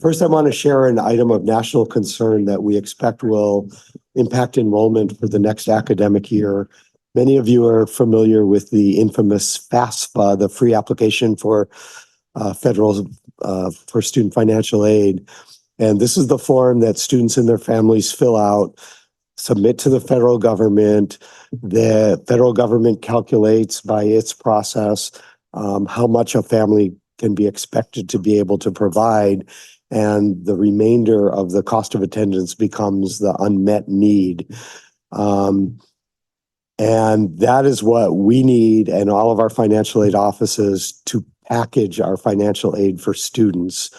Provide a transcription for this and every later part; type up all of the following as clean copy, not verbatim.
First, I want to share an item of national concern that we expect will impact enrollment for the next academic year. Many of you are familiar with the infamous FAFSA, the free application for federal for student financial aid. And this is the form that students and their families fill out, submit to the federal government. The federal government calculates by its process how much a family can be expected to be able to provide. And the remainder of the cost of attendance becomes the unmet need. And that is what we need and all of our financial aid offices to package our financial aid for students.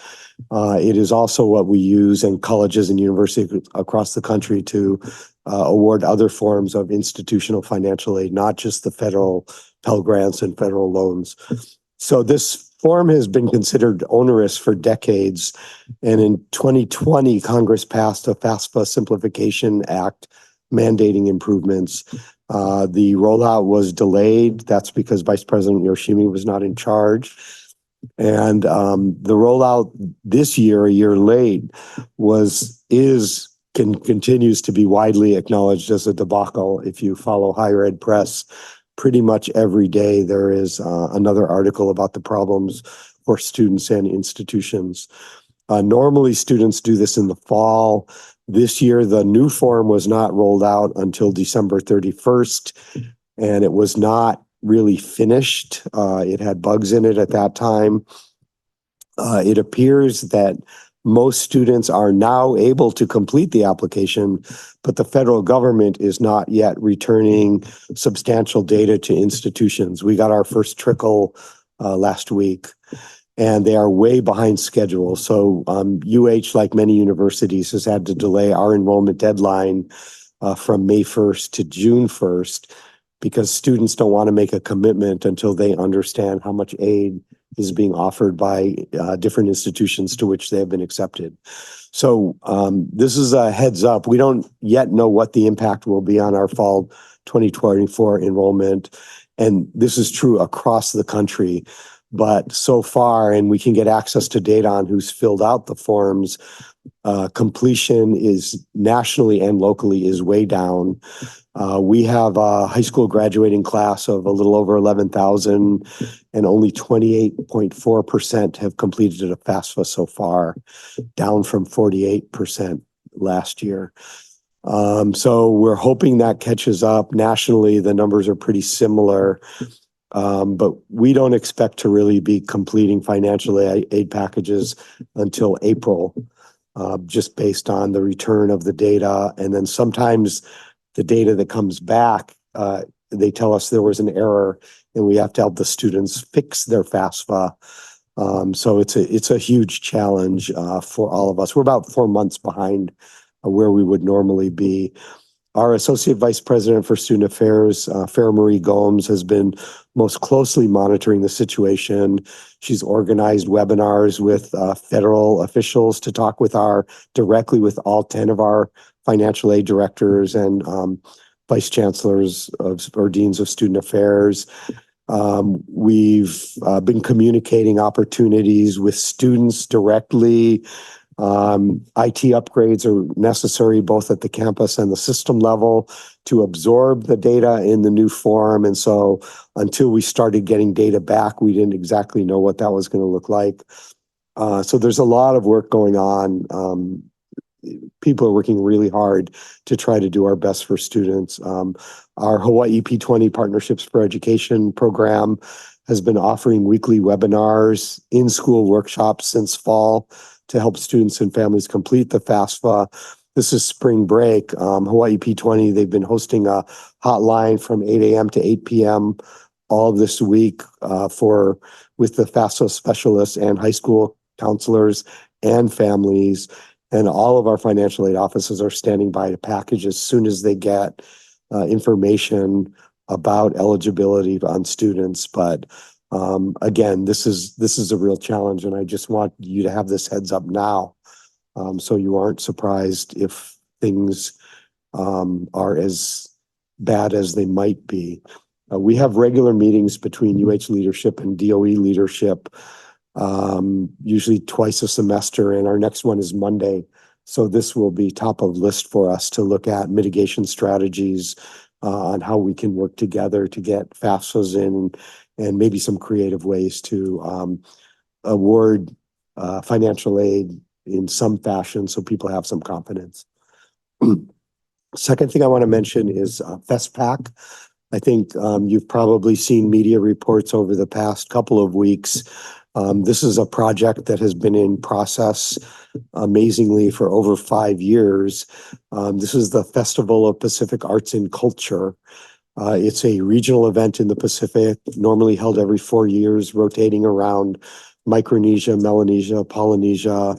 It is also what we use in colleges and universities across the country to award other forms of institutional financial aid, not just the federal Pell Grants and federal loans. So this form has been considered onerous for decades. And in 2020, Congress passed a FAFSA Simplification Act mandating improvements. The rollout was delayed. That's because Vice President Yoshimi was not in charge. And the rollout this year, a year late, continues to be widely acknowledged as a debacle. If you follow higher ed press, pretty much every day there is another article about the problems for students and institutions. Normally, students do this in the fall. This year, the new form was not rolled out until December 31st, and it was not really finished. It had bugs in it at that time. It appears that most students are now able to complete the application, but the federal government is not yet returning substantial data to institutions. We got our first trickle last week, and they are way behind schedule. So UH, like many universities, has had to delay our enrollment deadline from May 1st to June 1st because students don't want to make a commitment until they understand how much aid is being offered by different institutions to which they have been accepted. So this is a heads up. We don't yet know what the impact will be on our fall 2024 enrollment. And this is true across the country. But so far, and we can get access to data on who's filled out the forms, completion is nationally and locally is way down. We have a high school graduating class of a little over 11,000, and only 28.4% have completed a FAFSA so far, down from 48% last year. So we're hoping that catches up. Nationally, the numbers are pretty similar, but we don't expect to really be completing financial aid packages until April, just based on the return of the data. And then sometimes the data that comes back, they tell us there was an error and we have to help the students fix their FAFSA. So it's a huge challenge for all of us. We're about 4 months behind where we would normally be. Our Associate Vice President for Student Affairs, Farah Marie Gomes, has been most closely monitoring the situation. She's organized webinars with federal officials to talk directly with all 10 of our financial aid directors and vice chancellors or deans of student affairs. We've been communicating opportunities with students directly. IT upgrades are necessary both at the campus and the system level to absorb the data in the new form. And so until we started getting data back, we didn't exactly know what that was going to look like. So there's a lot of work going on. People are working really hard to try to do our best for students. Our Hawaiʻi P20 Partnerships for Education program has been offering weekly webinars, in-school workshops since fall to help students and families complete the FAFSA. This is spring break. Hawaiʻi P20, they've been hosting a hotline from 8 a.m. to 8 p.m. all this week with the FAFSA specialists and high school counselors and families. And all of our financial aid offices are standing by to package as soon as they get information about eligibility on students. But again, this is a real challenge, and I just want you to have this heads up now, so you aren't surprised if things are as bad as they might be. We have regular meetings between UH leadership and DOE leadership usually twice a semester, and our next one is Monday. So this will be top of list for us to look at mitigation strategies on how we can work together to get FAFSAs in, and maybe some creative ways to award financial aid in some fashion so people have some confidence. Second thing I want to mention is FESPAC. I think you've probably seen media reports over the past couple of weeks. This is a project that has been in process amazingly for over 5 years. This is the Festival of Pacific Arts and Culture. It's a regional event in the Pacific, normally held every 4 years, rotating around Micronesia, Melanesia, Polynesia.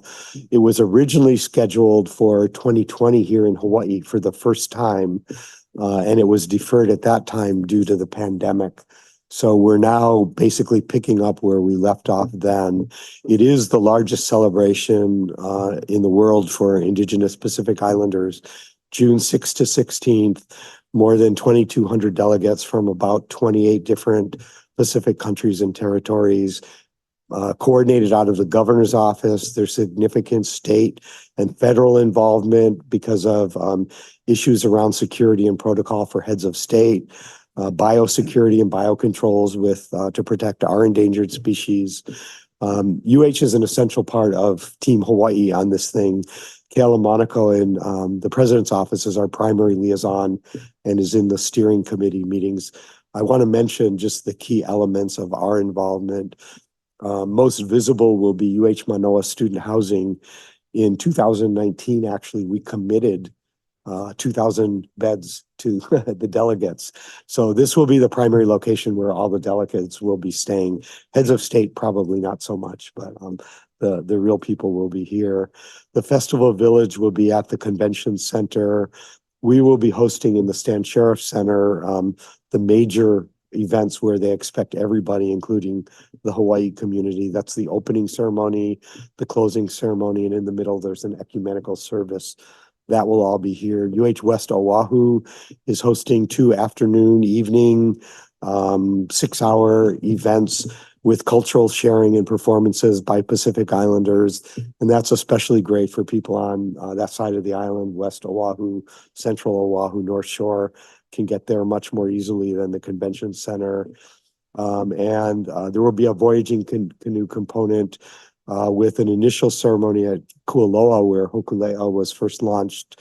It was originally scheduled for 2020 here in Hawaii for the first time, and it was deferred at that time due to the pandemic. So we're now basically picking up where we left off then. It is the largest celebration in the world for Indigenous Pacific Islanders. June 6th to 16th, more than 2,200 delegates from about 28 different Pacific countries and territories, coordinated out of the governor's office. There's significant state and federal involvement because of issues around security and protocol for heads of state, biosecurity and biocontrols to protect our endangered species. UH is an essential part of Team Hawaii on this thing. Kayla Monaco in the president's office is our primary liaison and is in the steering committee meetings. I want to mention just the key elements of our involvement. Most visible will be UH Mānoa student housing. In 2019, actually, we committed 2,000 beds to the delegates. So this will be the primary location where all the delegates will be staying. Heads of state, probably not so much, but the real people will be here. The festival village will be at the convention center. We will be hosting in the Stan Sheriff Center the major events where they expect everybody, including the Hawaii community. That's the opening ceremony, the closing ceremony, and in the middle there's an ecumenical service. That will all be here. UH West Oahu is hosting 2 afternoon, evening, 6-hour events with cultural sharing and performances by Pacific Islanders. And that's especially great for people on that side of the island, West Oahu, Central Oahu, North Shore, can get there much more easily than the convention center. And there will be a voyaging canoe component with an initial ceremony at Kualoa, where Hokulea was first launched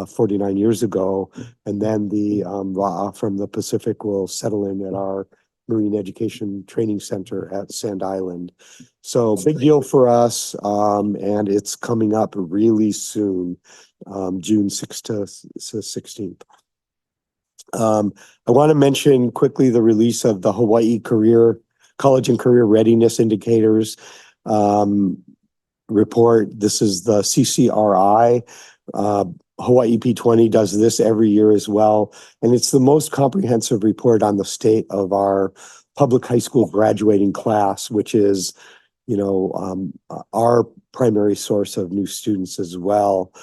49 years ago. And then the Ra'a from the Pacific will settle in at our Marine Education Training Center at Sand Island. So big deal for us, and it's coming up really soon, June 6th to 16th. I want to mention quickly the release of the Hawaii College and Career Readiness Indicators report. This is the CCRI. Hawaii P20 does this every year as well. And it's the most comprehensive report on the state of our public high school graduating class, which is, our primary source of new students as well.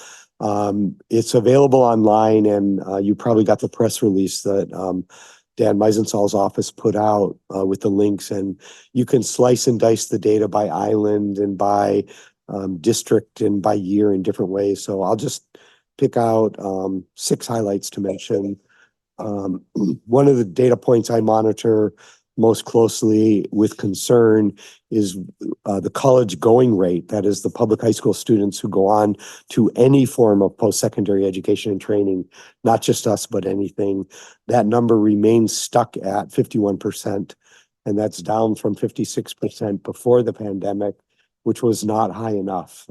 It's available online, and you probably got the press release that Dan Meisensal's office put out with the links, and you can slice and dice the data by island and by district and by year in different ways. So I'll just pick out 6 highlights to mention. One of the data points I monitor most closely with concern is the college going rate. That is the public high school students who go on to any form of post-secondary education and training, not just us, but anything. That number remains stuck at 51%, and that's down from 56% before the pandemic, which was not high enough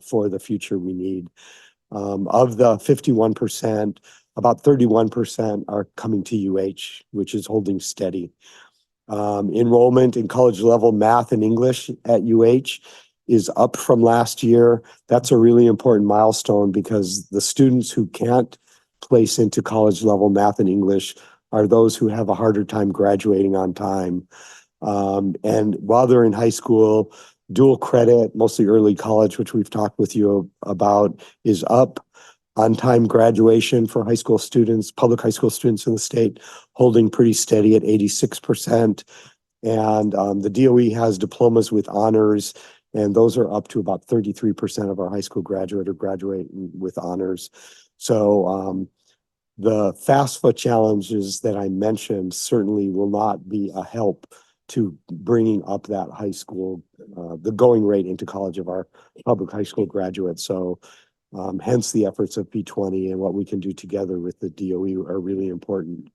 for the future we need. Of the 51%, about 31% are coming to UH, which is holding steady. Enrollment in college level math and English at UH is up from last year. That's a really important milestone because the students who can't place into college level math and English are those who have a harder time graduating on time. And while they're in high school, dual credit, mostly early college, which we've talked with you about, is up. On-time graduation for high school students, public high school students in the state, holding pretty steady at 86%. And the DOE has diplomas with honors, and those are up to about 33% of our high school graduate or graduate with honors. So the FAFSA challenges that I mentioned certainly will not be a help to bringing up that high school, the going rate into college of our public high school graduates. So hence the efforts of P20 and what we can do together with the DOE are really important.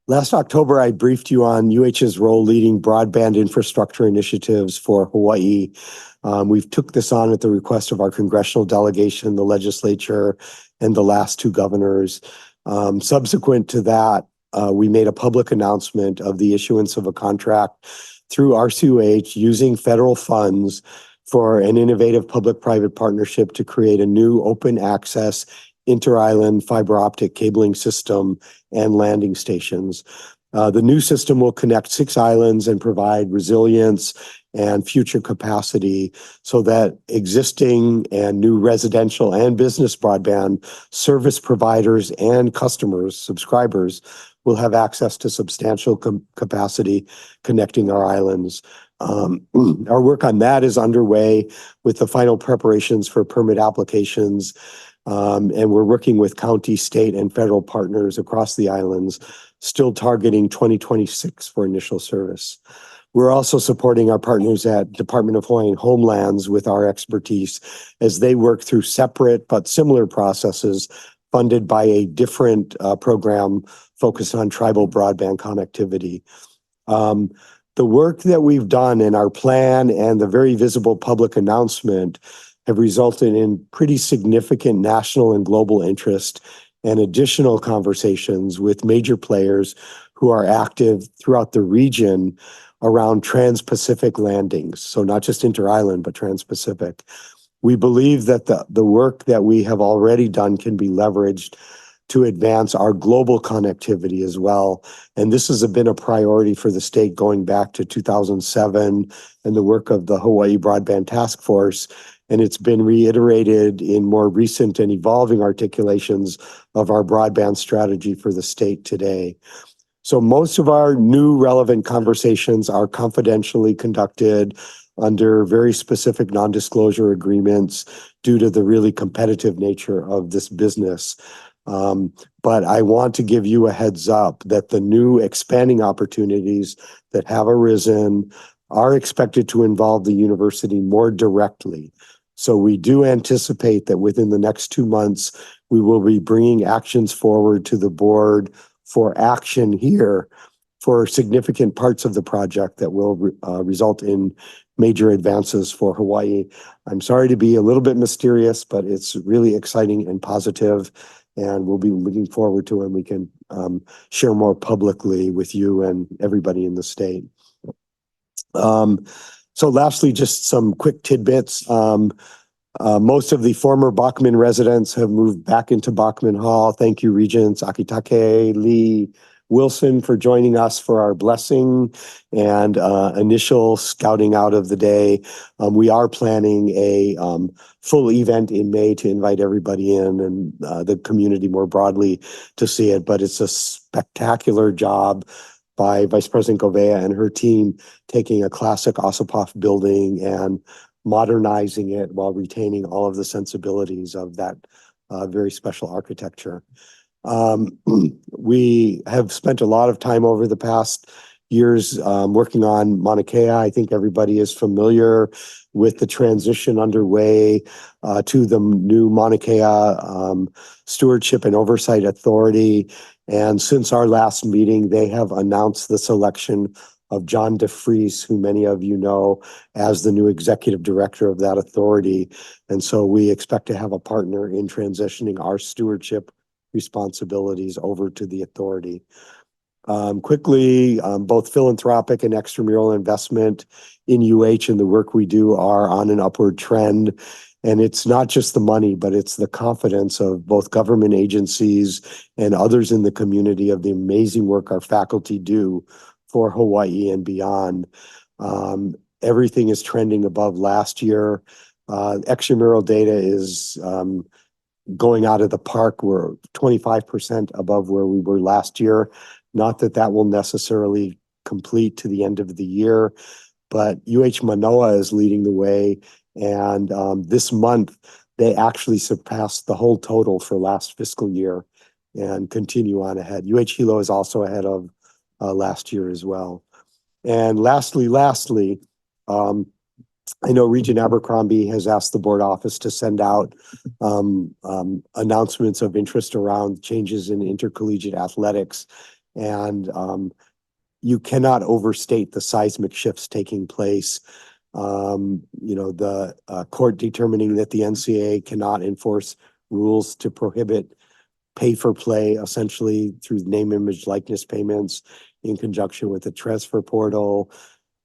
Last October, I briefed you on UH's role leading broadband infrastructure initiatives for Hawaii. We've took this on at the request of our congressional delegation, the legislature, and the last two governors. Subsequent to that, we made a public announcement of the issuance of a contract through RCUH using federal funds for an innovative public-private partnership to create a new open access inter-island fiber optic cabling system and landing stations. The new system will connect 6 islands and provide resilience and future capacity so that existing and new residential and business broadband service providers and customers, subscribers, will have access to substantial capacity connecting our islands. Our work on that is underway with the final preparations for permit applications. And we're working with county, state, and federal partners across the islands, still targeting 2026 for initial service. We're also supporting our partners at Department of Hawaiian Homelands with our expertise as they work through separate but similar processes funded by a different program focused on tribal broadband connectivity. The work that we've done in our plan and the very visible public announcement have resulted in pretty significant national and global interest and additional conversations with major players who are active throughout the region around trans-Pacific landings. So not just inter-island, but trans-Pacific. We believe that the work that we have already done can be leveraged to advance our global connectivity as well. And this has been a priority for the state going back to 2007 and the work of the Hawaii Broadband Task Force. And it's been reiterated in more recent and evolving articulations of our broadband strategy for the state today. So most of our new relevant conversations are confidentially conducted under very specific non-disclosure agreements due to the really competitive nature of this business. But I want to give you a heads up that the new expanding opportunities that have arisen are expected to involve the university more directly. So we do anticipate that within the next 2 months, we will be bringing actions forward to the board for action here for significant parts of the project that will result in major advances for Hawaii. I'm sorry to be a little bit mysterious, but it's really exciting and positive, and we'll be looking forward to when we can share more publicly with you and everybody in the state. So lastly, just some quick tidbits. Most of the former Bachman residents have moved back into Bachman Hall. Thank you, Regents Akitake, Lee, Wilson, for joining us for our blessing and initial scouting out of the day. We are planning a full event in May to invite everybody in and the community more broadly to see it, but it's a spectacular job by Vice President Govea and her team taking a classic Ossipoff building and modernizing it while retaining all of the sensibilities of that very special architecture. We have spent a lot of time over the past years working on Mauna Kea. I think everybody is familiar with the transition underway to the new Mauna Kea Stewardship and Oversight Authority. And since our last meeting, they have announced the selection of John DeFries, who many of you know as the new executive director of that authority. And so we expect to have a partner in transitioning our stewardship responsibilities over to the authority. Quickly, both philanthropic and extramural investment in UH and the work we do are on an upward trend. And it's not just the money, but it's the confidence of both government agencies and others in the community of the amazing work our faculty do for Hawaii and beyond. Everything is trending above last year. Extramural data is going out of the park. We're 25% above where we were last year. Not that that will necessarily complete to the end of the year, but UH Mānoa is leading the way. And this month, they actually surpassed the whole total for last fiscal year and continue on ahead. UH Hilo is also ahead of last year as well. And lastly, I know Regent Abercrombie has asked the board office to send out announcements of interest around changes in intercollegiate athletics. And you cannot overstate the seismic shifts taking place. The court determining that the NCAA cannot enforce rules to prohibit pay for play, essentially through name, image, likeness payments in conjunction with the transfer portal.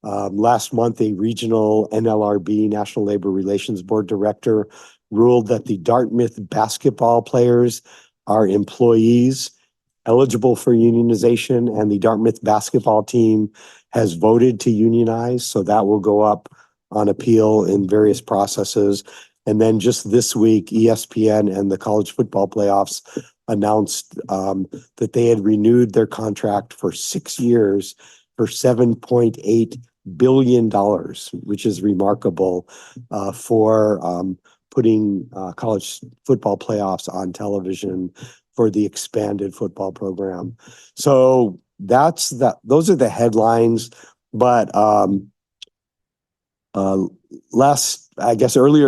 Last month, a regional NLRB, National Labor Relations Board director, ruled that the Dartmouth basketball players are employees eligible for unionization, and the Dartmouth basketball team has voted to unionize. So that will go up on appeal in various processes. And then just this week, ESPN and the college football playoffs announced that they had renewed their contract for 6 years for $7.8 billion, which is remarkable for putting college football playoffs on television for the expanded football program. So those are the headlines. But earlier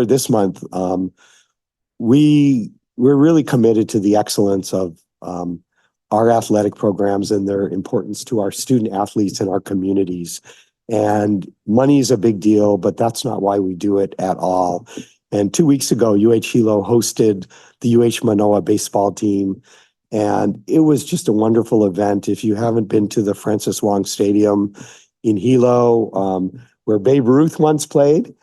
this month, we're really committed to the excellence of our athletic programs and their importance to our student athletes and our communities. And money is a big deal, but that's not why we do it at all. And 2 weeks ago, UH Hilo hosted the UH Mānoa baseball team, and it was just a wonderful event. If you haven't been to the Francis Wong Stadium in Hilo, where Babe Ruth once played,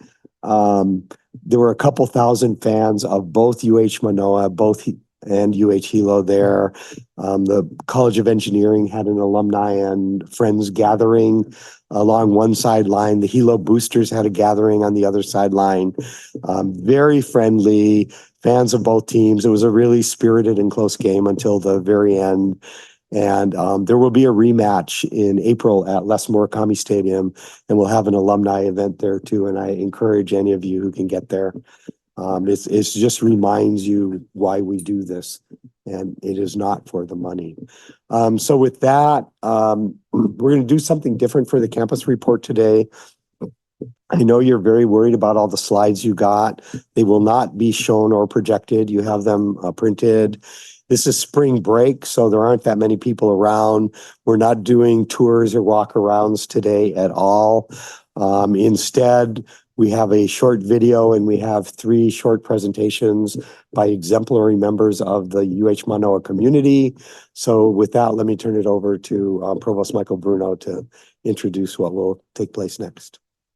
there were a couple thousand fans of both UH Mānoa, and UH Hilo there. The College of Engineering had an alumni and friends gathering along one sideline. The Hilo boosters had a gathering on the other sideline. Very friendly, fans of both teams. It was a really spirited and close game until the very end. And there will be a rematch in April at Les Murakami Stadium, and we'll have an alumni event there too. And I encourage any of you who can get there. It just reminds you why we do this, and it is not for the money. So with that, we're going to do something different for the campus report today. I know you're very worried about all the slides you got. They will not be shown or projected. You have them printed. This is spring break, so there aren't that many people around. We're not doing tours or walk-arounds today at all. Instead, we have a short video and we have 3 short presentations by exemplary members of the UH Mānoa community. So with that, let me turn it over to Provost Michael Bruno to introduce what will take place next.